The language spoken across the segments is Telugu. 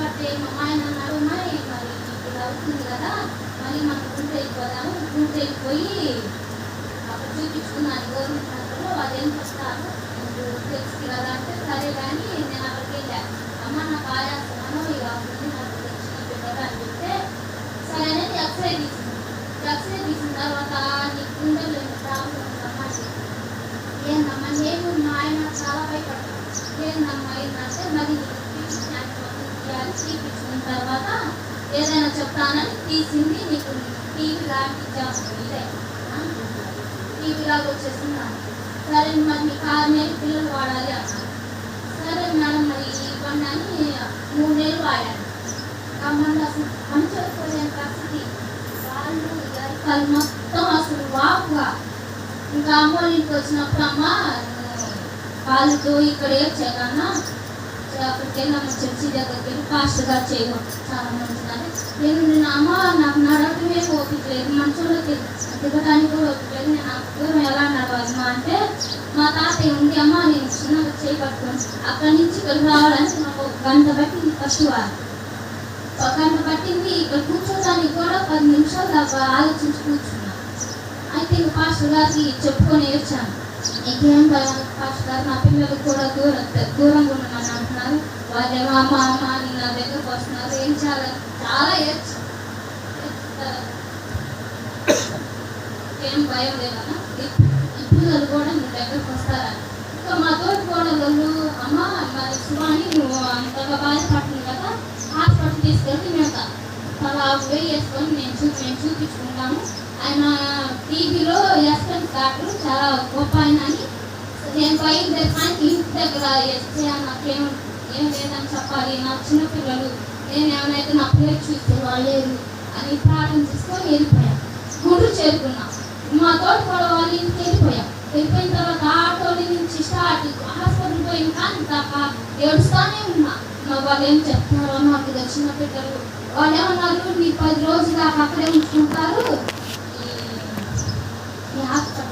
పడితే మా ఆయన అన్నాడు, మరి ఇప్పుడు అవుతుంది కదా, మళ్ళీ మనం గుంటూరు వెళ్ళిపోదాము. గుంటూరు వెళ్ళిపోయి అక్కడ చూపించుకున్నాను గవర్నమెంట్ హాస్పిటల్లో. వాళ్ళు ఏం చెప్తారు తెలుసు కదా అంటే, సరే కానీ నేను అక్కడికి వెళ్ళాను. అమ్మ నాకు ఆయాసమను ఇక ఉంది, నాకు వచ్చిన బిడ్డలు అని చెప్తే సరే అనేది ఎక్స్రే తీసింది. ఎక్స్రే తీసిన తర్వాత నీకు గుండెలు ప్రాబ్లం ఉందమ్మా. ఏందమ్మా? నేను మా ఆయన చాలా భయపడతాను. ఏందమ్మా ఏంటంటే మరి తీపించుకున్న తర్వాత ఏదైనా చెప్తానని తీసింది. నీకు టీవీ లాంటి ఇదే టీవీ లాగా వచ్చేస్తున్నాను. సరే మరి నీకు 6 నెలలు పిల్లలు వాడాలి అన్నారు. సరే మేడం మరి ఇవ్వండి అని 3 నెలలు వాడాను. మళ్ళీ అసలు పని చేసుకోలేని పరిస్థితి. వాళ్ళు మొత్తం అసలు వాపుగా. ఇంకా అమ్మ ఇంటికి వచ్చినప్పుడు అమ్మ వాళ్ళతో ఇక్కడ ఏడ్చేకన్నా అక్కడికి వెళ్ళాము, చర్చి దగ్గరికి వెళ్ళి పాస్టర్ గారు చేయడం చాలా మంచిదని. నేను అమ్మ నాకు నడవటమే ఓపిక లేదు, మనుషుల్లో దిగడానికి కూడా ఓపిక లేదు, నేను ఆ దూరం ఎలా నడవాలి మా అంటే మా తాతయ్య ఉంది అమ్మ నేను చిన్నగా చేయబట్టుకోండి. అక్కడి నుంచి ఇక్కడికి రావాలంటే నాకు 1 గంట పట్టింది. ఫస్ట్ వారు 1 గంట పట్టింది. ఇక్కడ కూర్చోడానికి కూడా 10 నిమిషాలు దాకా ఆలోచించి కూర్చున్నా. అయితే ఇంక పాస్టర్ గారికి చెప్పుకొని ఏడ్చాను. ఇంకేం పాస్టర్ గారు నా పిల్లలు కూడా దూరంగా ఉండమని అంటున్నారు, వాళ్ళేమో అమ్మ అమ్మ అని నా దగ్గరకు వస్తున్నారు, ఏం చేయాలి చాలా ఏడ్చాను. ఏం భయం లేదన్నా, ఈ పిల్లలు కూడా నీ దగ్గరకు వస్తారని. ఇంకా మా తోటి కోడలు అమ్మ మరి శివాని నువ్వు అంతగా బాధపడుతుంది కదా, హాస్పిటల్ తీసుకెళ్తే మేము తలా వేసుకొని మేము చూపించుకుంటాము. ఆయన టీవీలో ఎస్ఎన్ డాక్టర్ చాలా గొప్ప ఆయన అని నేను బయలుదేరడానికి ఇంటి దగ్గర ఎస్ఏ నాకేం లేదని చెప్పాలి, నా చిన్నపిల్లలు నేను ఏమైనా నా పేరు చూస్తే వాళ్ళు లేరు అని ప్రార్థన చేసుకొని వెళ్ళిపోయాం. గుంటూరు చేరుకున్నాం. మా తోటి కూడా వాళ్ళ ఇంటికి వెళ్ళిపోయిన తర్వాత ఆటోల నుంచి స్టార్ట్ హాస్పిటల్ పోయిన కానీ దాకా ఏడుస్తానే ఉన్నా. వాళ్ళు ఏం చెప్తున్నారో నాకు ఇది చిన్న పిల్లలు వాళ్ళు ఏమన్నారు, నీ 10 రోజులు దాకా అక్కడే ఉంచుకుంటారు ఈ హాస్పిటల్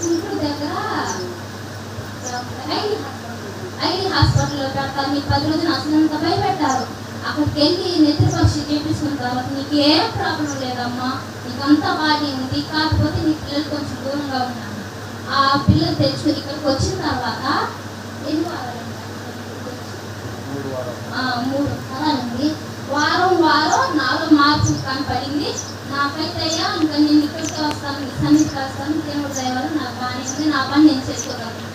గుంటూరు దగ్గర ఐడి హాస్పిటల్లో పెడతారు, నీ 10 రోజులు అసలంత భయపెట్టారు. అక్కడికి వెళ్ళి నెత్తి పరీక్ష చేపించుకున్న తర్వాత నీకు ఏం ప్రాబ్లం లేదమ్మా, నీకంతా బాగానే ఉంది, కాకపోతే నీ పిల్లలు కొంచెం దూరంగా ఉన్నాను. ఆ పిల్లలు తెచ్చుకుని ఇక్కడికి వచ్చిన తర్వాత ఎన్ని వారాలు 3 వారాలండి. వారం నాలో మార్పు కనపడింది. నాకైతే అయ్యా ఇంకా నేను ఇక్కడికి వస్తాను, సన్నిధికి వస్తాను, దేవుడి దయ వల్ల నాకు బాగానే ఉంది, నా పని నేను చేసుకోగలను.